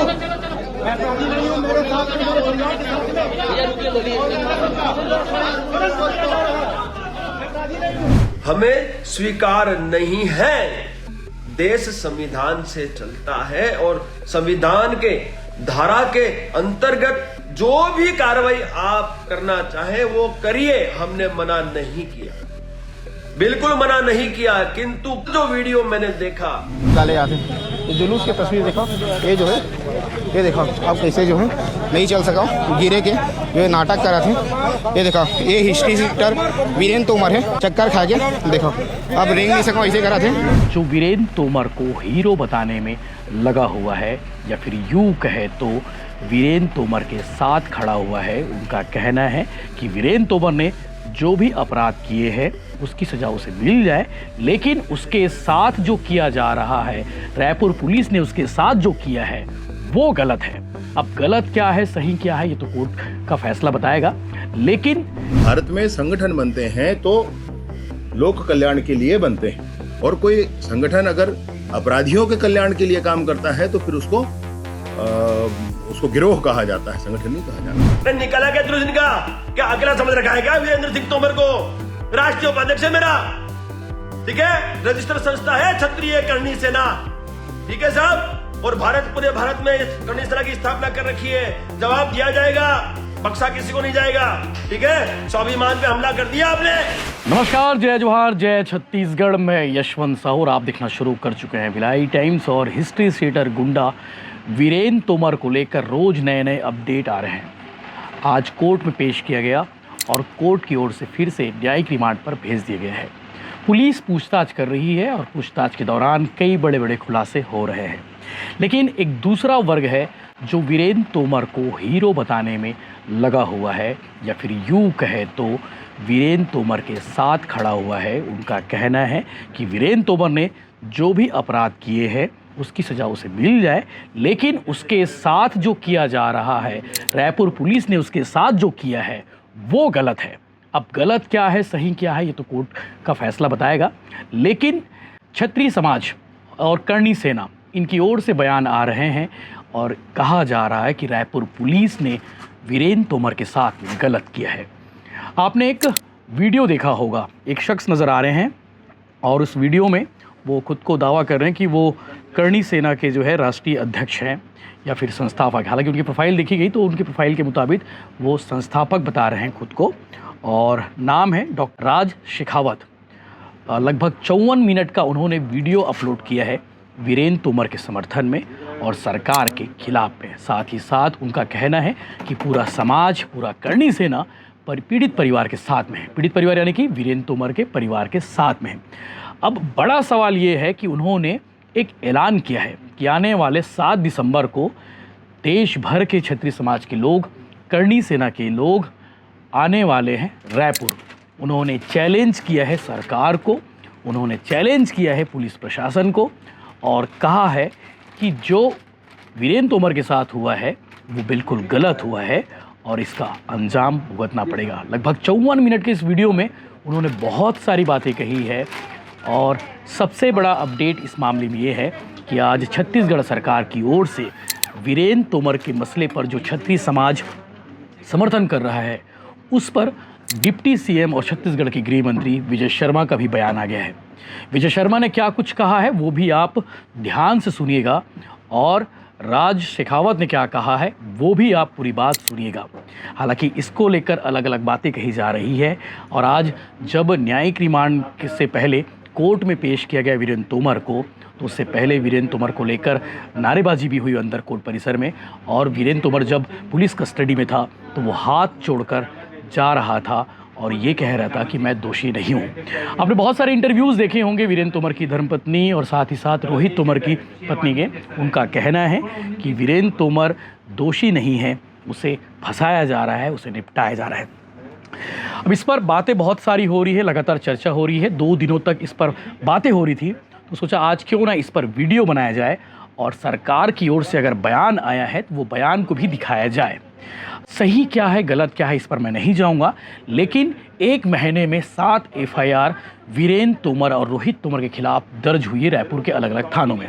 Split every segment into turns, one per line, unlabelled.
मैं अपराधी नहीं हूँ, मेरे साथ मेरे परिवार के साथ
हमें स्वीकार नहीं है। देश संविधान से चलता है और संविधान के धारा के अंतर्गत जो भी कार्रवाई आप करना चाहे वो करिए, हमने मना नहीं किया, बिल्कुल मना नहीं किया। किंतु जो वीडियो मैंने देखा,
डाले आते तो जुलूस की तस्वीर देखो, ये जो है ये देखो अब कैसे जो है नहीं चल सका, गिरे के जो है नाटक कर रहे थे। ये देखो ये हिस्ट्री सीटर वीरेंद्र तोमर है, चक्कर खा के देखो अब रेंग नहीं सका, ऐसे कर रहे थे।
जो वीरेंद्र तोमर को हीरो बताने में लगा हुआ है, या फिर यूँ कहे तो वीरेंद्र तोमर के साथ खड़ा हुआ है। उनका कहना है कि वीरेंद्र तोमर ने जो भी अपराध किए हैं उसकी सजा उसे मिल जाए, लेकिन उसके साथ जो किया जा रहा है, रायपुर पुलिस ने उसके साथ जो किया है वो गलत है। अब गलत क्या है, सही क्या है, ये तो कोर्ट का फैसला बताएगा। लेकिन
भारत में संगठन बनते हैं तो लोक कल्याण के लिए बनते हैं, और कोई संगठन अगर अपराधियों के कल्याण के लिए काम करता है तो फिर उसको गिरोह कहा जाता है, संगठन नहीं कहा जाता।
निकाला क्या दुर्जन का, क्या अकेला समझ रखा है क्या वीरेंद्र सिंह तोमर को? राष्ट्रीय उपाध्यक्ष है मेरा, ठीक है, रजिस्टर संस्था है क्षत्रिय करणी सेना, ठीक है साहब, और पूरे भारत में करणी सेना की स्थापना कर रखी है। जवाब दिया जाएगा, बक्सा किसी को नहीं जाएगा, ठीक है। स्वाभिमान पे हमला कर दिया आपने।
नमस्कार, जय जोहार, जय छत्तीसगढ़ में यशवंत साहू। आप देखना शुरू कर चुके हैं भिलाई टाइम्स, और हिस्ट्री सीटर गुंडा वीरेंद्र तोमर को लेकर रोज नए नए अपडेट आ रहे हैं। आज कोर्ट में पेश किया गया और कोर्ट की ओर से फिर से न्यायिक रिमांड पर भेज दिया गया है। पुलिस पूछताछ कर रही है और पूछताछ के दौरान कई बड़े बड़े खुलासे हो रहे हैं। लेकिन एक दूसरा वर्ग है जो वीरेंद्र तोमर को हीरो बताने में लगा हुआ है, या फिर यूँ कहे तो वीरेंद्र तोमर के साथ खड़ा हुआ है। उनका कहना है कि वीरेंद्र तोमर ने जो भी अपराध किए हैं उसकी सजा उसे मिल जाए, लेकिन उसके साथ जो किया जा रहा है, रायपुर पुलिस ने उसके साथ जो किया है वो गलत है। अब गलत क्या है, सही क्या है, ये तो कोर्ट का फैसला बताएगा। लेकिन क्षत्रिय समाज और करणी सेना, इनकी ओर से बयान आ रहे हैं और कहा जा रहा है कि रायपुर पुलिस ने वीरेंद्र तोमर के साथ गलत किया है। आपने एक वीडियो देखा होगा, एक शख्स नज़र आ रहे हैं और उस वीडियो में वो खुद को दावा कर रहे हैं कि वो करणी सेना के जो है राष्ट्रीय अध्यक्ष हैं या फिर संस्थापक। हालांकि उनकी प्रोफाइल देखी गई तो उनकी प्रोफाइल के मुताबिक वो संस्थापक बता रहे हैं खुद को, और नाम है डॉक्टर राज शेखावत। लगभग 54 मिनट का उन्होंने वीडियो अपलोड किया है वीरेंद्र तोमर के समर्थन में और सरकार के खिलाफ में। साथ ही साथ उनका कहना है कि पूरा समाज, पूरा करणी सेना पीड़ित परिवार के साथ में है। पीड़ित परिवार यानी कि वीरेंद्र तोमर के परिवार के साथ में है। अब बड़ा सवाल ये है कि उन्होंने एक ऐलान किया है कि आने वाले 7 दिसंबर को देश भर के क्षत्रिय समाज के लोग, करणी सेना के लोग आने वाले हैं रायपुर। उन्होंने चैलेंज किया है सरकार को, उन्होंने चैलेंज किया है पुलिस प्रशासन को, और कहा है कि जो वीरेंद्र तोमर के साथ हुआ है वो बिल्कुल गलत हुआ है और इसका अंजाम भुगतना पड़ेगा। लगभग 54 मिनट के इस वीडियो में उन्होंने बहुत सारी बातें कही है, और सबसे बड़ा अपडेट इस मामले में ये है कि आज छत्तीसगढ़ सरकार की ओर से वीरेंद्र तोमर के मसले पर जो क्षत्रिय समाज समर्थन कर रहा है उस पर डिप्टी सीएम और छत्तीसगढ़ के गृह मंत्री विजय शर्मा का भी बयान आ गया है। विजय शर्मा ने क्या कुछ कहा है वो भी आप ध्यान से सुनिएगा, और राज शेखावत ने क्या कहा है वो भी आप पूरी बात सुनिएगा। हालांकि इसको लेकर अलग अलग बातें कही जा रही है, और आज जब न्यायिक रिमांड से पहले कोर्ट में पेश किया गया वीरेंद्र तोमर को, तो उससे पहले वीरेंद्र तोमर को लेकर नारेबाजी भी हुई अंदर कोर्ट परिसर में। और वीरेंद्र तोमर जब पुलिस कस्टडी में था तो वो हाथ जोड़कर जा रहा था और ये कह रहा था कि मैं दोषी नहीं हूँ। आपने बहुत सारे इंटरव्यूज़ देखे होंगे वीरेंद्र तोमर की धर्मपत्नी और साथ ही साथ रोहित तोमर की पत्नी के। उनका कहना है कि वीरेंद्र तोमर दोषी नहीं है, उसे फंसाया जा रहा है, उसे निपटाया जा रहा है। अब इस पर बातें बहुत सारी हो रही है, लगातार चर्चा हो रही है। 2 दिनों तक इस पर बातें हो रही थी, तो सोचा आज क्यों ना इस पर वीडियो बनाया जाए और सरकार की ओर से अगर बयान आया है तो वो बयान को भी दिखाया जाए। सही क्या है, गलत क्या है, इस पर मैं नहीं जाऊंगा, लेकिन 1 महीने में 7 एफआईआर वीरेंद्र तोमर और रोहित तोमर के खिलाफ दर्ज हुई है रायपुर के अलग अलग थानों में।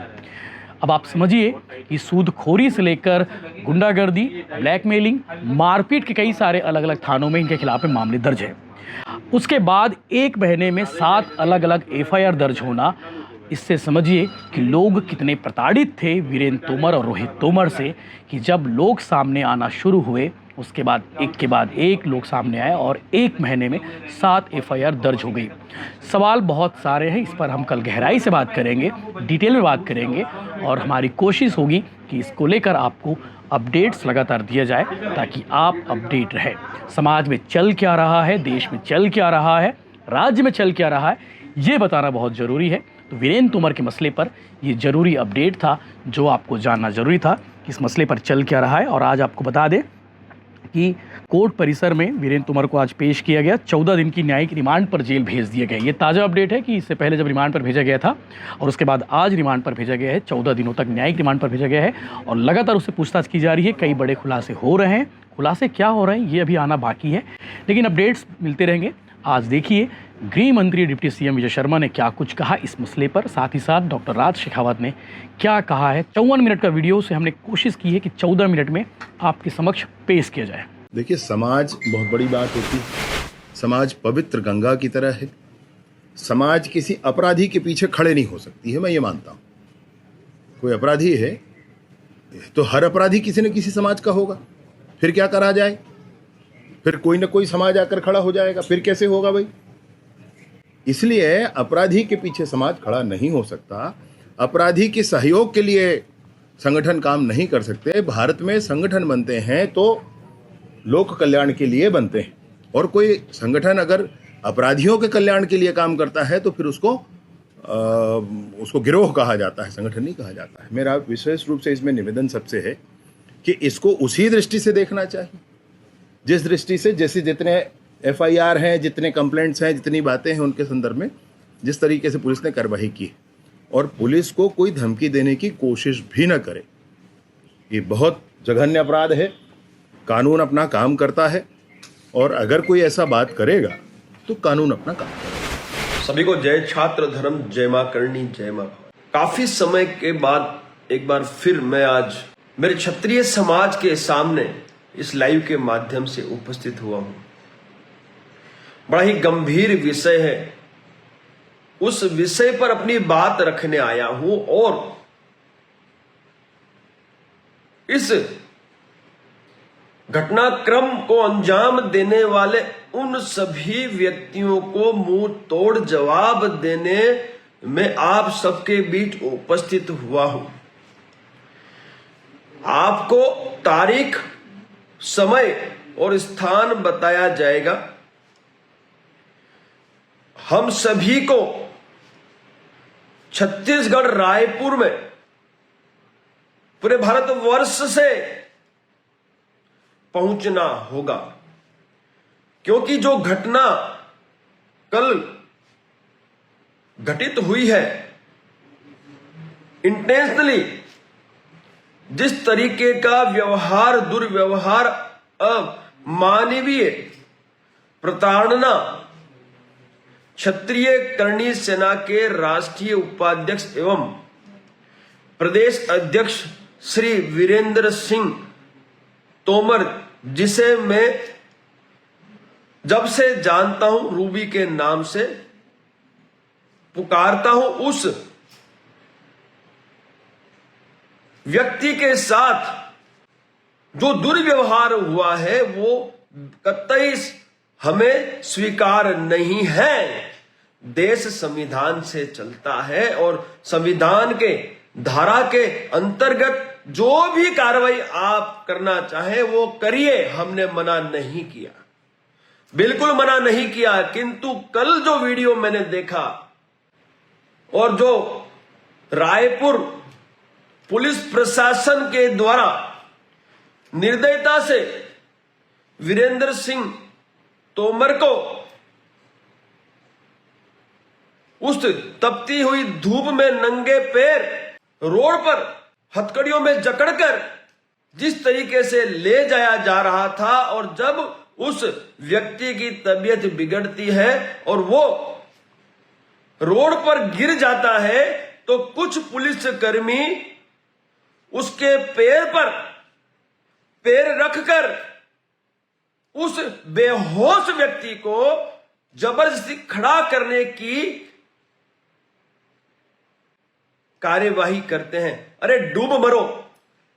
अब आप समझिए कि सूदखोरी से लेकर गुंडागर्दी, ब्लैकमेलिंग, मारपीट के कई सारे अलग अलग थानों में इनके खिलाफ में मामले दर्ज हैं। उसके बाद 1 महीने में 7 अलग अलग एफआईआर दर्ज होना, इससे समझिए कि लोग कितने प्रताड़ित थे वीरेंद्र तोमर और रोहित तोमर से, कि जब लोग सामने आना शुरू हुए उसके बाद एक के बाद एक लोग सामने आए और 1 महीने में 7 एफआईआर दर्ज हो गई। सवाल बहुत सारे हैं, इस पर हम कल गहराई से बात करेंगे, डिटेल में बात करेंगे और हमारी कोशिश होगी कि इसको लेकर आपको अपडेट्स लगातार दिया जाए ताकि आप अपडेट रहें। समाज में चल क्या रहा है, देश में चल क्या रहा है, राज्य में चल क्या रहा है, ये बताना बहुत ज़रूरी है। तो वीरेंद्र तोमर के मसले पर ये ज़रूरी अपडेट था जो आपको जानना ज़रूरी था कि इस मसले पर चल क्या रहा है। और आज आपको बता दें कि कोर्ट परिसर में वीरेंद्र तोमर को आज पेश किया गया, 14 दिन की न्यायिक रिमांड पर जेल भेज दिया गया। ये ताज़ा अपडेट है कि इससे पहले जब रिमांड पर भेजा गया था और उसके बाद आज रिमांड पर भेजा गया है, 14 दिनों तक न्यायिक रिमांड पर भेजा गया है और लगातार उससे पूछताछ की जा रही है। कई बड़े खुलासे हो रहे हैं, खुलासे क्या हो रहे हैं ये अभी आना बाकी है, लेकिन अपडेट्स मिलते रहेंगे। आज देखिए गृह मंत्री डिप्टी सीएम विजय शर्मा ने क्या कुछ कहा इस मसले पर, साथ ही साथ डॉक्टर राज शेखावत ने क्या कहा है। 54 मिनट का वीडियो से हमने कोशिश की है कि 14 मिनट में आपके समक्ष पेश किया जाए।
देखिए, समाज बहुत बड़ी बात होती है। समाज पवित्र गंगा की तरह है। समाज किसी अपराधी के पीछे खड़े नहीं हो सकती है, मैं ये मानता हूँ। कोई अपराधी है तो हर अपराधी किसी न किसी समाज का होगा, फिर क्या करा जाए, फिर कोई ना कोई समाज आकर खड़ा हो जाएगा, फिर कैसे होगा भाई। इसलिए अपराधी के पीछे समाज खड़ा नहीं हो सकता। अपराधी के सहयोग के लिए संगठन काम नहीं कर सकते। भारत में संगठन बनते हैं तो लोक कल्याण के लिए बनते हैं, और कोई संगठन अगर अपराधियों के कल्याण के लिए काम करता है तो फिर उसको गिरोह कहा जाता है, संगठन नहीं कहा जाता है। मेरा विशेष रूप से इसमें निवेदन सबसे है कि इसको उसी दृष्टि से देखना चाहिए जिस दृष्टि से, जैसे जितने एफआईआर हैं, जितने कंप्लेंट्स हैं, जितनी बातें हैं, उनके संदर्भ में जिस तरीके से पुलिस ने कार्रवाई की, और पुलिस को कोई धमकी देने की कोशिश भी न करे। ये बहुत जघन्य अपराध है। कानून अपना काम करता है और अगर कोई ऐसा बात करेगा तो कानून अपना काम करेगा।
सभी को जय छात्र धर्म, जय मां करणी, जय मां। काफी समय के बाद एक बार फिर मैं आज मेरे क्षत्रिय समाज के सामने इस लाइव के माध्यम से उपस्थित हुआ हूं। बड़ा ही गंभीर विषय है, उस विषय पर अपनी बात रखने आया हूं और इस घटनाक्रम को अंजाम देने वाले उन सभी व्यक्तियों को मुंह तोड़ जवाब देने में आप सबके बीच उपस्थित हुआ हूं। आपको तारीख, समय और स्थान बताया जाएगा। हम सभी को छत्तीसगढ़ रायपुर में पूरे भारतवर्ष से पहुंचना होगा, क्योंकि जो घटना कल घटित हुई है, इंटेंशनली जिस तरीके का व्यवहार, दुर्व्यवहार, अमानवीय प्रताड़ना क्षत्रिय करणी सेना के राष्ट्रीय उपाध्यक्ष एवं प्रदेश अध्यक्ष श्री वीरेंद्र सिंह तोमर, जिसे मैं जब से जानता हूं रूबी के नाम से पुकारता हूं, उस व्यक्ति के साथ जो दुर्व्यवहार हुआ है वो कतई हमें स्वीकार नहीं है। देश संविधान से चलता है और संविधान के धारा के अंतर्गत जो भी कार्रवाई आप करना चाहे वो करिए, हमने मना नहीं किया, बिल्कुल मना नहीं किया। किंतु कल जो वीडियो मैंने देखा और जो रायपुर पुलिस प्रशासन के द्वारा निर्दयता से वीरेंद्र सिंह तोमर को उस तपती हुई धूप में नंगे पैर रोड पर हथकड़ियों में जकड़कर जिस तरीके से ले जाया जा रहा था, और जब उस व्यक्ति की तबीयत बिगड़ती है और वो रोड पर गिर जाता है तो कुछ पुलिसकर्मी उसके पैर पर पैर रखकर उस बेहोश व्यक्ति को जबरदस्ती खड़ा करने की कार्यवाही करते हैं। अरे डूब मरो,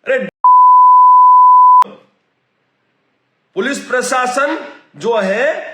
अरे पुलिस प्रशासन जो है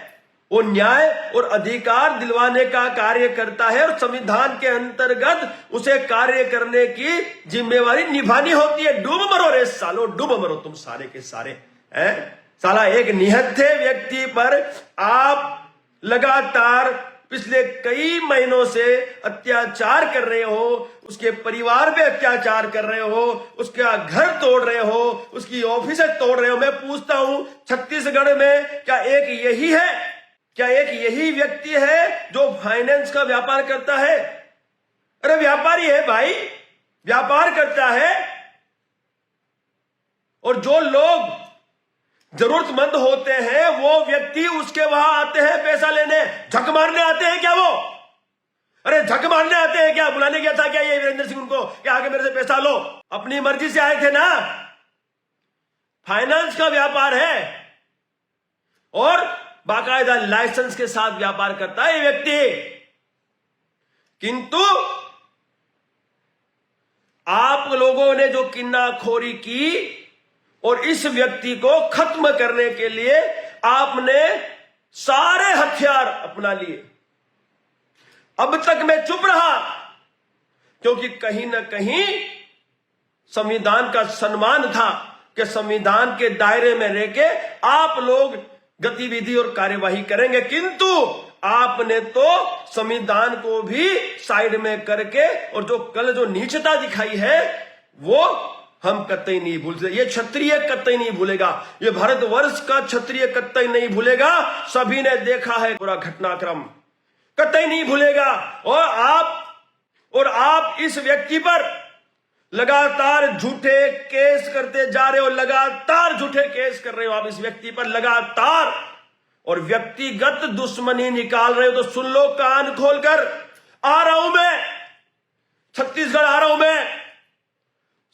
वो न्याय और अधिकार दिलवाने का कार्य करता है और संविधान के अंतर्गत उसे कार्य करने की जिम्मेवारी निभानी होती है। डूब मरो रे सालो, डूब मरो तुम सारे के सारे हैं। साला एक निहत्थे व्यक्ति पर आप लगातार पिछले कई महीनों से अत्याचार कर रहे हो, उसके परिवार पे अत्याचार कर रहे हो, उसका घर तोड़ रहे हो, उसकी ऑफिस तोड़ रहे हो। मैं पूछता हूं, छत्तीसगढ़ में क्या एक यही है, क्या एक यही व्यक्ति है जो फाइनेंस का व्यापार करता है? अरे व्यापारी है भाई, व्यापार करता है। और जो लोग जरूरतमंद होते हैं वो व्यक्ति उसके वहां आते हैं पैसा लेने, झक मारने आते हैं क्या वो? अरे झक मारने आते हैं क्या? बुलाने गया था क्या ये वीरेंद्र सिंह उनको कि आगे मेरे से पैसा लो? अपनी मर्जी से आए थे ना। फाइनेंस का व्यापार है और बाकायदा लाइसेंस के साथ व्यापार करता है ये व्यक्ति। किंतु आप लोगों ने जो किन्नाखोरी की और इस व्यक्ति को खत्म करने के लिए आपने सारे हथियार अपना लिए। अब तक मैं चुप रहा क्योंकि कहीं ना कहीं संविधान का सम्मान था कि संविधान के दायरे में रह के आप लोग गतिविधि और कार्यवाही करेंगे। किंतु आपने तो संविधान को भी साइड में करके और जो कल जो नीचता दिखाई है वो हम कतई नहीं भूल सकते। ये क्षत्रिय कतई नहीं भूलेगा, ये भारतवर्ष का क्षत्रिय कतई नहीं भूलेगा। सभी ने देखा है पूरा घटनाक्रम, कतई नहीं भूलेगा। और आप इस व्यक्ति पर लगातार झूठे केस करते जा रहे हो, लगातार झूठे केस कर रहे हो आप इस व्यक्ति पर लगातार, और व्यक्तिगत दुश्मनी निकाल रहे हो। तो सुन लो कान खोलकर, आ रहा हूं मैं, छत्तीसगढ़ आ रहा हूं मैं।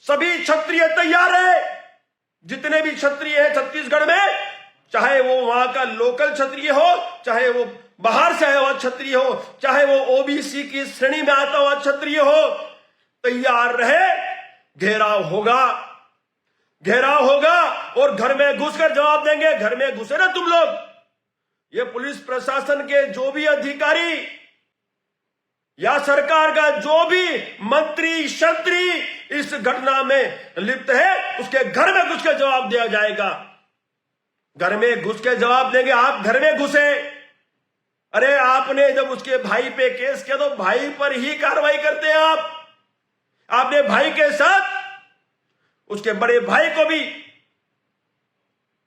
सभी क्षत्रिय तैयार है, जितने भी क्षत्रिय हैं छत्तीसगढ़ में, चाहे वो वहां का लोकल क्षत्रिय हो, चाहे वो बाहर से आया हुआ क्षत्रिय हो, चाहे वो ओबीसी की श्रेणी में आता हुआ क्षत्रिय हो, तैयार रहे। घेराव होगा, घेराव होगा और घर में घुसकर जवाब देंगे। घर में घुसे ना तुम लोग, ये पुलिस प्रशासन के जो भी अधिकारी या सरकार का जो भी मंत्री शंत्री इस घटना में लिप्त है, उसके घर में घुस के जवाब दिया जाएगा। घर में घुस के जवाब देंगे। आप घर में घुसे, अरे आपने जब उसके भाई पे केस किया तो भाई पर ही कार्रवाई करते हैं आप। आपने भाई के साथ उसके बड़े भाई को भी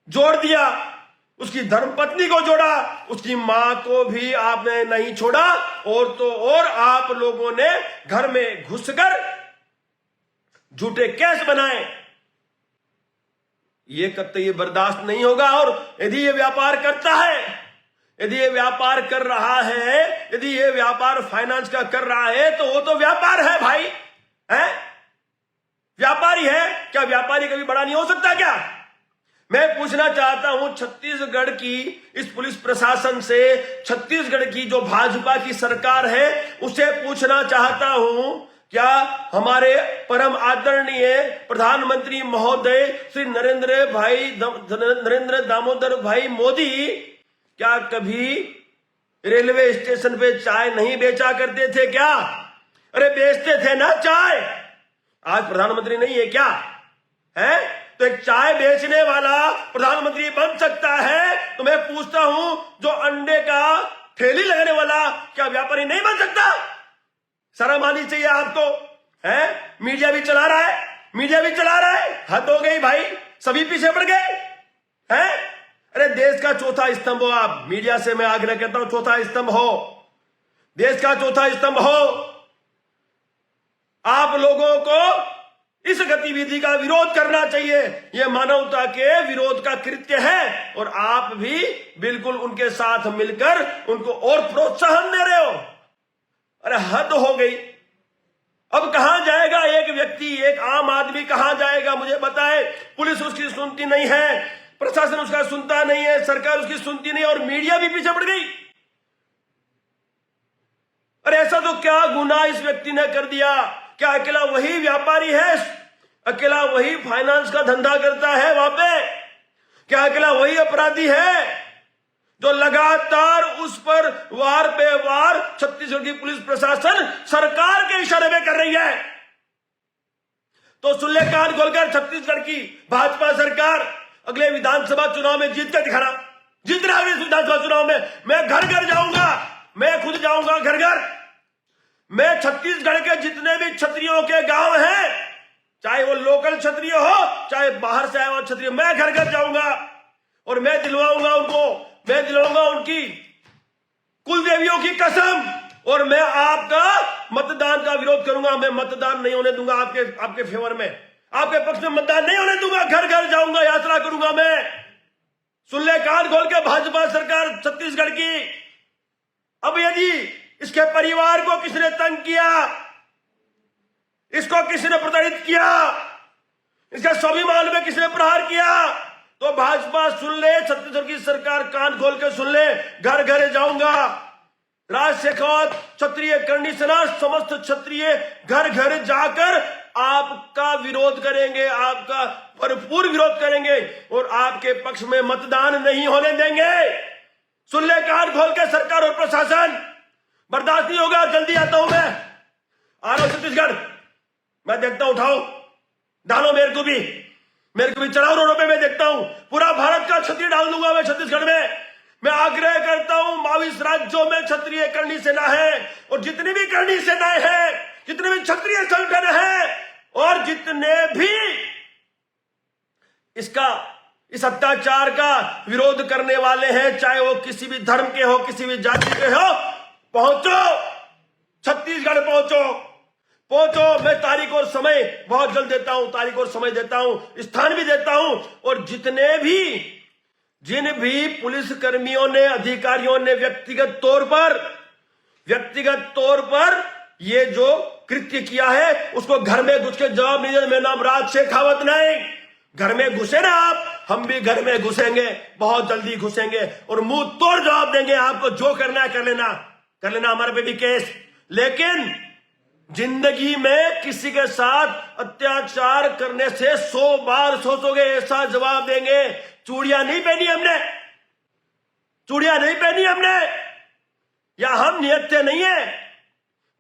जोड़ दिया, उसकी धर्मपत्नी को जोड़ा, उसकी मां को भी आपने नहीं छोड़ा। और तो और आप लोगों ने घर में घुसकर झूठे केस बनाए। ये कतई बर्दाश्त नहीं होगा। और यदि ये व्यापार करता है, यदि ये व्यापार कर रहा है, यदि ये व्यापार फाइनेंस का कर रहा है, तो वो तो व्यापार है भाई, है व्यापारी है। क्या व्यापारी कभी बड़ा नहीं हो सकता क्या? मैं पूछना चाहता हूं छत्तीसगढ़ की इस पुलिस प्रशासन से, छत्तीसगढ़ की जो भाजपा की सरकार है उसे पूछना चाहता हूं, क्या हमारे परम आदरणीय प्रधानमंत्री महोदय श्री नरेंद्र दामोदर भाई मोदी क्या कभी रेलवे स्टेशन पे चाय नहीं बेचा करते थे क्या? अरे बेचते थे ना चाय। आज प्रधानमंत्री नहीं है क्या? है तो एक चाय बेचने वाला प्रधानमंत्री बन सकता है। तो मैं पूछता हूं, जो अंडे का ठेली लगाने वाला क्या व्यापारी नहीं बन सकता? शर्म आनी चाहिए आपको, है? मीडिया भी चला रहा है, मीडिया भी चला रहा है। हद हो गई भाई, सभी पीछे पड़ गए हैं। अरे देश का चौथा स्तंभ हो आप। मीडिया से मैं आग्रह करता हूं, चौथा स्तंभ हो, देश का चौथा स्तंभ हो। आप लोगों को इस गतिविधि का विरोध करना चाहिए। यह मानवता के विरोध का कृत्य है और आप भी बिल्कुल उनके साथ मिलकर उनको और प्रोत्साहन दे रहे हो। अरे हद हो गई। अब कहां जाएगा एक व्यक्ति, एक आम आदमी कहां जाएगा? मुझे बताए। पुलिस उसकी सुनती नहीं है, प्रशासन उसका सुनता नहीं है, सरकार उसकी सुनती नहीं, और मीडिया भी पीछे पड़ गई। अरे ऐसा तो क्या गुनाह इस व्यक्ति ने कर दिया? क्या अकेला वही व्यापारी है? अकेला वही फाइनेंस का धंधा करता है वहां पे? क्या अकेला वही अपराधी है जो लगातार उस पर वार पे वार छत्तीसगढ़ की पुलिस प्रशासन सरकार के इशारे में कर रही है? तो सुन ले कान खोलकर, छत्तीसगढ़ की भाजपा सरकार अगले विधानसभा चुनाव में जीत कर दिखाना। जीतना है इस विधानसभा चुनाव में। मैं घर घर जाऊंगा, मैं खुद जाऊंगा घर घर। मैं छत्तीसगढ़ के जितने भी क्षत्रियों के गांव हैं, चाहे वो लोकल क्षत्रिय हो चाहे बाहर से आए हुआ क्षत्रिय, मैं घर घर जाऊंगा और मैं दिलवाऊंगा उनको, मैं दिलवाऊंगा उनकी कुल देवियों की कसम, और मैं आपका मतदान का विरोध करूंगा। मैं मतदान नहीं होने दूंगा आपके फेवर में, आपके पक्ष में मतदान नहीं होने दूंगा। घर घर जाऊंगा, यात्रा करूंगा मैं। सुन ले कान खोल के भाजपा सरकार छत्तीसगढ़ की। अब यदि इसके परिवार को किसने तंग किया, इसको किसने प्रताड़ित किया, इसका स्वाभिमान में किसने प्रहार किया, तो भाजपा सुन ले, छत्तीसगढ़ की सरकार कान खोल के सुन ले। घर घर जाऊंगा, राज शेखावत क्षत्रिय करनी सेना समस्त क्षत्रिय घर घर जाकर आपका विरोध करेंगे, आपका भरपूर विरोध करेंगे और आपके पक्ष में मतदान नहीं होने देंगे। सुन ले कान खोल के सरकार और प्रशासन, बर्दाश्त नहीं होगा। जल्दी आता हूं मैं, आ रहा हूं छत्तीसगढ़। मैं देखता हूं, उठाओ डालो मेरे को भी चढ़ाओ रोडों पे। मैं देखता हूं, पूरा भारत का क्षत्रिय डाल दूंगा मैं छत्तीसगढ़ में। मैं आग्रह करता हूं, 22 राज्यों में क्षत्रिय करनी सेना है, और जितनी भी करनी सेनाएं हैं, जितने भी क्षत्रिय संगठन हैं, और जितने भी इस अत्याचार का विरोध करने वाले हैं, चाहे वो किसी भी धर्म के हो, किसी भी जाति के हो, पहुंचो छत्तीसगढ़, पहुंचो। मैं तारीख और समय बहुत जल्द देता हूं, तारीख और समय देता हूं, स्थान भी देता हूं। और जिन भी पुलिस कर्मियों ने, अधिकारियों ने व्यक्तिगत तौर पर ये जो कृत्य किया है, उसको घर में घुस के जवाब नहीं दे। मेरा नाम राज शेखावत नहीं। घर में घुसे ना आप, हम भी घर में घुसेंगे, बहुत जल्दी घुसेंगे और मुंह तोड़ जवाब देंगे। आपको जो करना है कर लेना, हमारे पे भी केस। लेकिन जिंदगी में किसी के साथ अत्याचार करने से 100 बार सोचोगे, ऐसा जवाब देंगे। चूड़ियां नहीं पहनी हमने, या हम नियत नहीं है।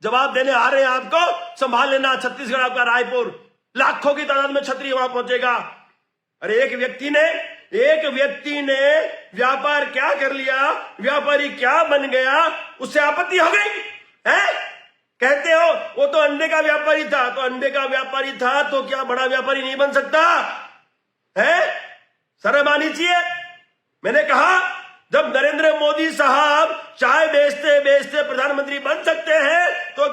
जवाब देने आ रहे हैं आपको, संभाल लेना। छत्तीसगढ़ आपका रायपुर, लाखों की तादाद में क्षत्रिय वहां पहुंचेगा। अरे एक व्यक्ति ने व्यापार क्या कर लिया, व्यापारी क्या बन गया, उससे आपत्ति हो गई है? कहते हो वो तो अंडे का व्यापारी था, तो क्या बड़ा व्यापारी नहीं बन सकता है? शर्म आनी चाहिए। मैंने कहा जब नरेंद्र मोदी साहब चाय बेचते प्रधानमंत्री बन सकते हैं, तो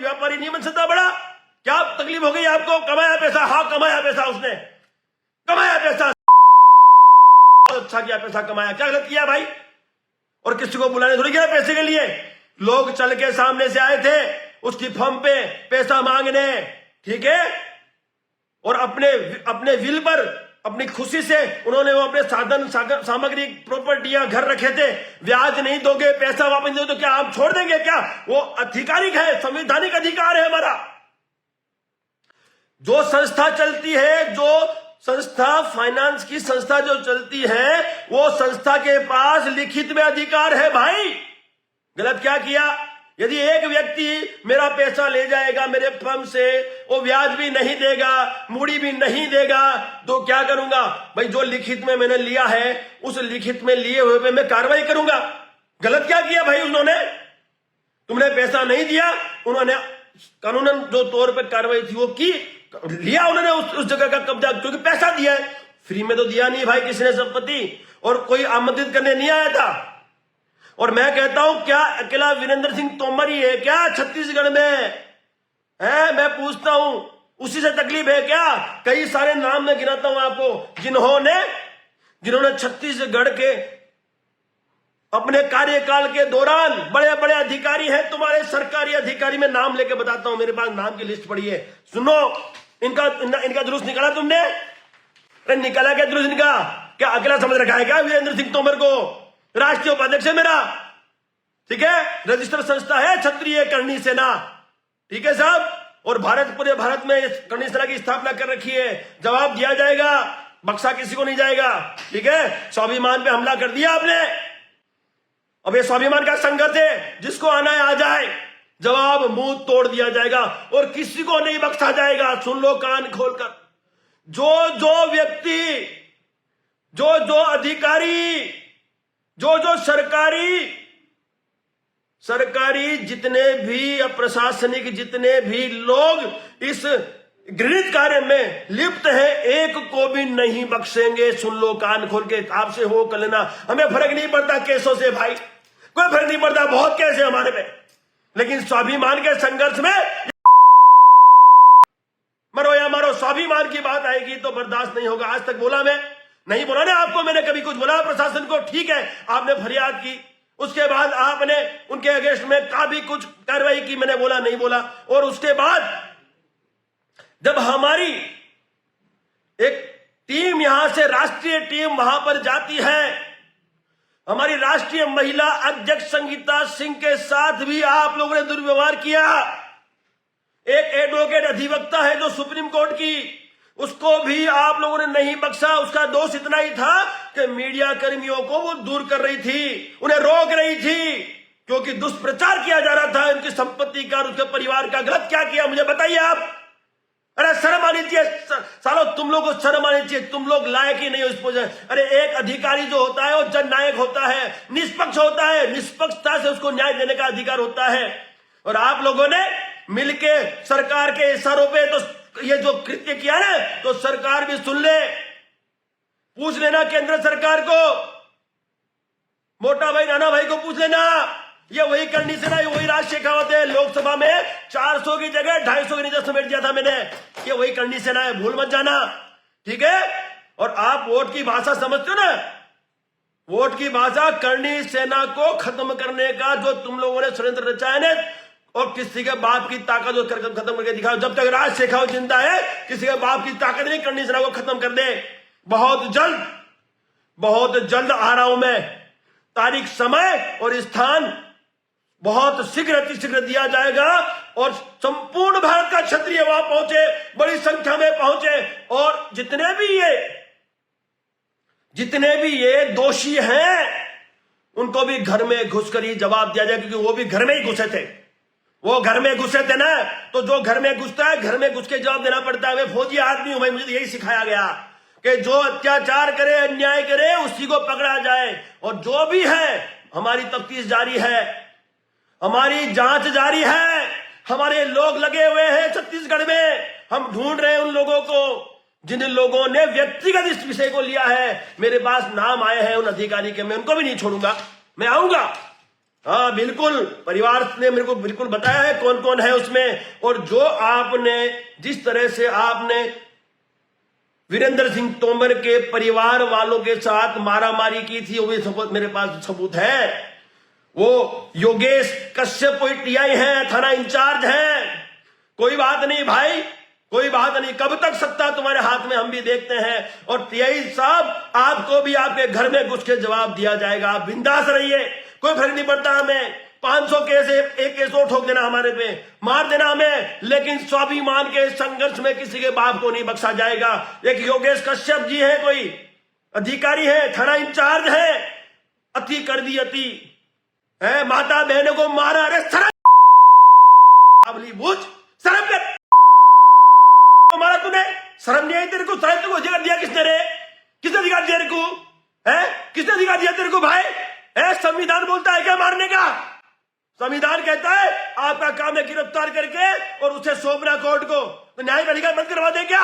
व्यापारी नहीं बन सकता बड़ा? क्या तकलीफ हो गई आपको? कमाया पैसा, हाँ कमाया पैसा, उसने कमाया पैसा, अच्छा किया, पैसा कमाया। क्या गलत किया भाई? और किसी को बुलाने थोड़ी गया पैसे के लिए। लोग चल के सामने से आए थे उसकी फर्म पे पैसा मांगने, ठीक है, और अपने विल पर, अपनी खुशी से उन्होंने वो अपने साधन सामग्री, प्रॉपर्टियां, घर रखे थे। ब्याज नहीं दोगे, पैसा वापस नहीं दोगे तो क्या आप छोड़ देंगे क्या? वो आधिकारिक है, संवैधानिक अधिकार है हमारा। जो संस्था चलती है, जो संस्था, फाइनेंस की संस्था जो चलती है, वो संस्था के पास लिखित में अधिकार है भाई। गलत क्या किया? यदि एक व्यक्ति मेरा पैसा ले जाएगा मेरे फर्म से, वो ब्याज भी नहीं देगा, मूड़ी भी नहीं देगा, तो क्या करूंगा भाई? जो लिखित में मैंने लिया है, उस लिखित में लिए हुए पे मैं कार्रवाई करूंगा। गलत क्या किया भाई उन्होंने? तुमने पैसा नहीं दिया, उन्होंने कानूनन जो तौर पर कार्रवाई थी वो की, लिया उन्होंने उस जगह का कब्जा, क्योंकि पैसा दिया है। फ्री में तो दिया नहीं भाई किसी ने संपत्ति, और कोई आमंत्रित करने नहीं आया था। और मैं कहता हूं, क्या अकेला वीरेंद्र सिंह तोमर ही है क्या छत्तीसगढ़ में? है, मैं पूछता हूं, उसी से तकलीफ है क्या? कई सारे नाम मैं गिनाता हूं आपको, जिन्होंने छत्तीसगढ़ के अपने कार्यकाल के दौरान बड़े बड़े अधिकारी हैं तुम्हारे, सरकारी अधिकारी, में नाम लेके बताता हूं, मेरे पास नाम की लिस्ट पड़ी है, सुनो। इनका जुलूस निकाला तुमने? अरे निकाला क्या जुलूस इनका? क्या अकेला समझ रखा है क्या वीरेंद्र सिंह तोमर को? राष्ट्रीय उपाध्यक्ष है मेरा, ठीक है, रजिस्टर संस्था है क्षत्रिय करणी सेना, ठीक है साहब, और पूरे भारत में करणी सेना की स्थापना कर रखी है। जवाब दिया जाएगा, बख्शा किसी को नहीं जाएगा, ठीक है। स्वाभिमान पे हमला कर दिया आपने, अब ये स्वाभिमान का संघर्ष है, जिसको आना है आ जाए, जवाब मुंह तोड़ दिया जाएगा और किसी को नहीं बख्शा जाएगा। सुन लो कान खोलकर, जो व्यक्ति, जो अधिकारी, जो सरकारी जितने भी प्रशासनिक जितने भी लोग इस घृणित कार्य में लिप्त है, एक को भी नहीं बख्शेंगे। सुन लो कान खोल के, आपसे हो कल लेना, हमें फर्क नहीं पड़ता केसों से भाई, कोई फर्क नहीं पड़ता, बहुत केस है हमारे पे, लेकिन स्वाभिमान के संघर्ष में मरो या मारो, स्वाभिमान की बात आएगी तो बर्दाश्त नहीं होगा। आज तक बोला मैं नहीं बोला ना आपको, मैंने कभी कुछ बोला प्रशासन को? ठीक है, आपने फरियाद की, उसके बाद आपने उनके अगेंस्ट में काफी कुछ कार्रवाई की, मैंने बोला नहीं बोला। और उसके बाद जब हमारी एक टीम यहां से, राष्ट्रीय टीम वहां पर जाती है, हमारी राष्ट्रीय महिला अध्यक्ष संगीता सिंह के साथ भी आप लोगों ने दुर्व्यवहार किया। एक एडवोकेट अधिवक्ता है जो सुप्रीम कोर्ट की, उसको भी आप लोगों ने नहीं बख्शा। उसका दोष इतना ही था कि मीडिया कर्मियों को वो दूर कर रही थी, उन्हें रोक रही थी, क्योंकि दुष्प्रचार किया जा रहा था उनकी संपत्ति का, उसके परिवार का। गलत क्या किया मुझे बताइए आप? अरे शर्म आनी चाहिए सालो, तुम लोग को शर्म आनी चाहिए, तुम लोग लायक ही नहीं हो इस पोजीशन। अरे एक अधिकारी जो होता है वो जननायक होता है, निष्पक्ष होता है, निष्पक्षता से उसको न्याय देने का अधिकार होता है। और आप लोगों ने मिलके सरकार के इशारों पे तो ये जो कृत्य किया ना, तो सरकार भी सुन ले, पूछ लेना केंद्र सरकार को, मोटा भाई नाना भाई को पूछ लेना। ये वही करनी से ना, वही राज शेखावत है। लोकसभा में 400 की जगह 250 के नीचे समेट दिया था मैंने, ये वही करनी से ना है, भूल मत जाना, ठीक है। और आप वोट की भाषा समझते हो ना, वोट की भाषा करनी सेना को खत्म करने का जो तुम लोगों ने षड्यंत्र रचाया है, और किसी के बाप की ताकत खत्म करके दिखाओ। जब तक राज शेखावत जिंदा है, किसी के बाप की ताकत नहीं करनी सेना को खत्म कर दे। बहुत जल्द आ रहा हूं मैं, तारीख, समय और स्थान बहुत शीघ्र अतिशीघ्र दिया जाएगा, और संपूर्ण भारत का क्षत्रिय वहां पहुंचे, बड़ी संख्या में पहुंचे, और जितने भी ये दोषी हैं उनको भी घर में घुसकर ही जवाब दिया जाए, क्योंकि वो भी घर में ही घुसे थे। वो घर में घुसे थे ना, तो जो घर में घुसता है घर में घुस के जवाब देना पड़ता है। मैं फौजी आदमी हूं भाई, मुझे यही सिखाया गया कि जो अत्याचार करे, अन्याय करे, उसी को पकड़ा जाए। और जो भी है, हमारी तफ्तीश जारी है, हमारी जांच जारी है, हमारे लोग लगे हुए हैं छत्तीसगढ़ में। हम ढूंढ रहे हैं उन लोगों को जिन लोगों ने व्यक्तिगत इस विषय को लिया है। मेरे पास नाम आए हैं उन अधिकारी के, मैं उनको भी नहीं छोड़ूंगा, मैं आऊंगा। हाँ बिल्कुल, परिवार ने मेरे को बिल्कुल बताया है कौन कौन है उसमें। और जो आपने, जिस तरह से आपने वीरेंद्र सिंह तोमर के परिवार वालों के साथ मारामारी की थी, वो भी सबूत मेरे पास सबूत है। वो योगेश कश्यप कोई टीआई है, थाना इंचार्ज है। कोई बात नहीं भाई, कोई बात नहीं, कब तक सत्ता तुम्हारे हाथ में हम भी देखते हैं। और टीआई साहब, आपको भी आपके घर में घुस के जवाब दिया जाएगा। आप बिंदास रहिए, कोई फर्क नहीं पड़ता हमें। 500 केस, एक केस और ठोक देना हमारे पे, मार देना हमें, लेकिन स्वाभिमान के संघर्ष में किसी के बाप को नहीं बख्शा जाएगा। एक योगेश कश्यप जी है, कोई अधिकारी है, थाना इंचार्ज है, अति कर दी, अति है, माता बहनों को मारा। अरे शर्म बुझ, शर्म कर, मारा तूने, शर्म नहीं आई तेरे को? शर्म को अधिकार दिया किसने रे? किसने अधिकार दिया तेरे को? है किसने अधिकार दिया तेरे को भाई? है संविधान बोलता है क्या मारने का? संविधान कहता है आपका काम है गिरफ्तार करके और उसे सौंपना कोर्ट को। तो न्याय का अधिकार बंद करवा दे क्या?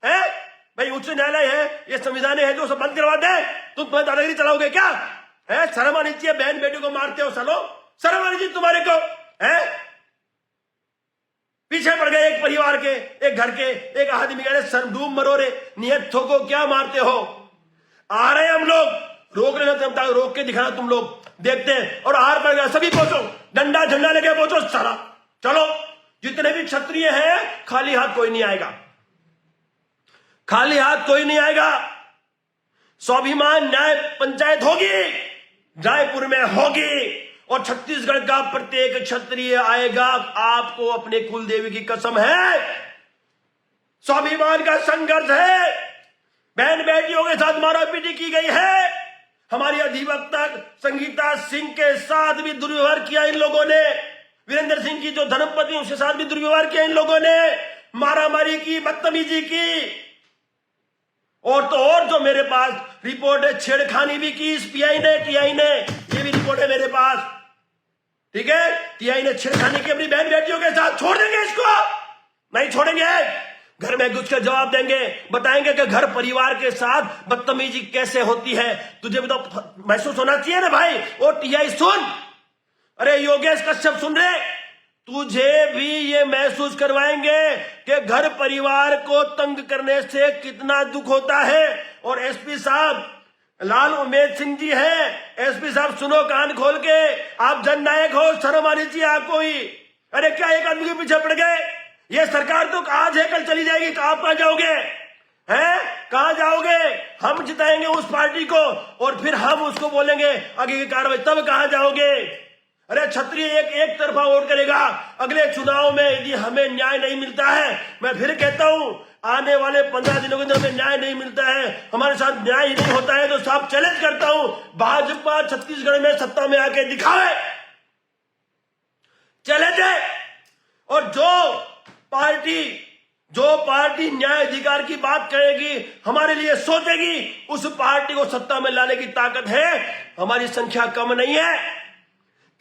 है भाई, उच्च न्यायालय है, ये संविधान है जो सब बंद करवा दे। तुम दादागिरी चलाओगे क्या? है शर्म आनी चाहिए, बहन बेटी को मारते हो सालो, शर्म आनी चाहिए तुम्हारे को। है पीछे पड़ गए एक परिवार के, एक घर के, एक आदमी कह रहे शर्म डूब मरो रे, नियत ठोको, क्या मारते हो? आ रहे हम लोग, रोक लेना, तब रोक के दिखाना, तुम लोग देखते हैं। और हार पर गया सभी पहुंचो, डंडा झंडा लेके पहुंचो सारा, चलो। जितने भी क्षत्रिय हैं खाली हाथ कोई नहीं आएगा, खाली हाथ कोई नहीं आएगा। स्वाभिमान न्याय पंचायत होगी, रायपुर में होगी, और छत्तीसगढ़ का प्रत्येक क्षत्रिय आएगा। आपको अपने कुल देवी की कसम है, स्वाभिमान का संघर्ष है। बहन बेटियों के साथ मारापीटी की गई है, हमारी अधिवक्ता संगीता सिंह के साथ भी दुर्व्यवहार किया इन लोगों ने, वीरेंद्र सिंह की जो धर्मपत्नी उसके साथ भी दुर्व्यवहार किया इन लोगों ने, मारामारी की, बदतमीजी की, और तो और जो मेरे पास रिपोर्ट है, छेड़खानी भी की इस पीआई ने, टीआई ने, ये भी रिपोर्ट है मेरे पास, ठीक है। टीआई ने छेड़खानी की अपनी बहन बेटियों के साथ। छोड़ देंगे इसको? नहीं छोड़ेंगे। घर में घुस कर जवाब देंगे, बताएंगे कि घर परिवार के साथ बदतमीजी कैसे होती है। तुझे भी तो महसूस होना चाहिए ना भाई। ओ टीआई सुन, अरे योगेश कश्यप सुन रहे, तुझे भी ये महसूस करवाएंगे कि घर परिवार को तंग करने से कितना दुख होता है। और एसपी साहब लाल उमेद सिंह जी हैं, एसपी साहब सुनो कान खोल के, आप जननायक हो, शर्म आनी चाहिए आपको ही। अरे क्या एक आदमी के पीछे पड़ गए? ये सरकार तो आज है कल चली जाएगी, कहां पा जाओगे हैं? कहां जाओगे? हम जिताएंगे उस पार्टी को और फिर हम उसको बोलेंगे आगे की कार्रवाई, तब कहां जाओगे? अरे क्षत्रिय एक तरफा वोट करेगा। अगले चुनाव में यदि हमें न्याय नहीं मिलता है, मैं फिर कहता हूं आने वाले 15 दिनों के अंदर हमें न्याय नहीं मिलता है, हमारे साथ न्याय ही नहीं होता है, तो साफ चैलेंज करता हूं, भाजपा छत्तीसगढ़ में सत्ता में आके दिखाए। चैलेंज है। और जो पार्टी न्याय अधिकार की बात करेगी, हमारे लिए सोचेगी, उस पार्टी को सत्ता में लाने की ताकत है। हमारी संख्या कम नहीं है।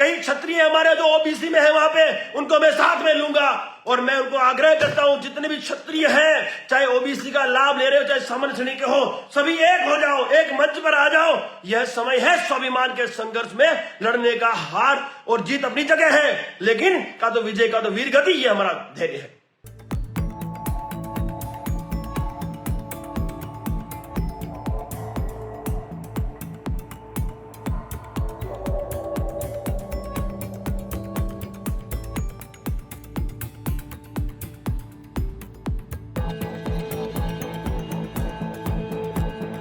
कई क्षत्रिय हमारे जो ओबीसी में है वहां पे, उनको मैं साथ में लूंगा। और मैं उनको आग्रह करता हूं, जितने भी क्षत्रिय हैं, चाहे ओबीसी का लाभ ले रहे हो, चाहे सामान्य श्रेणी के हो, सभी एक हो जाओ, एक मंच पर आ जाओ। यह समय है स्वाभिमान के संघर्ष में लड़ने का। हार और जीत अपनी जगह है, लेकिन का तो विजय का तो वीर गति, ये हमारा धैर्य है।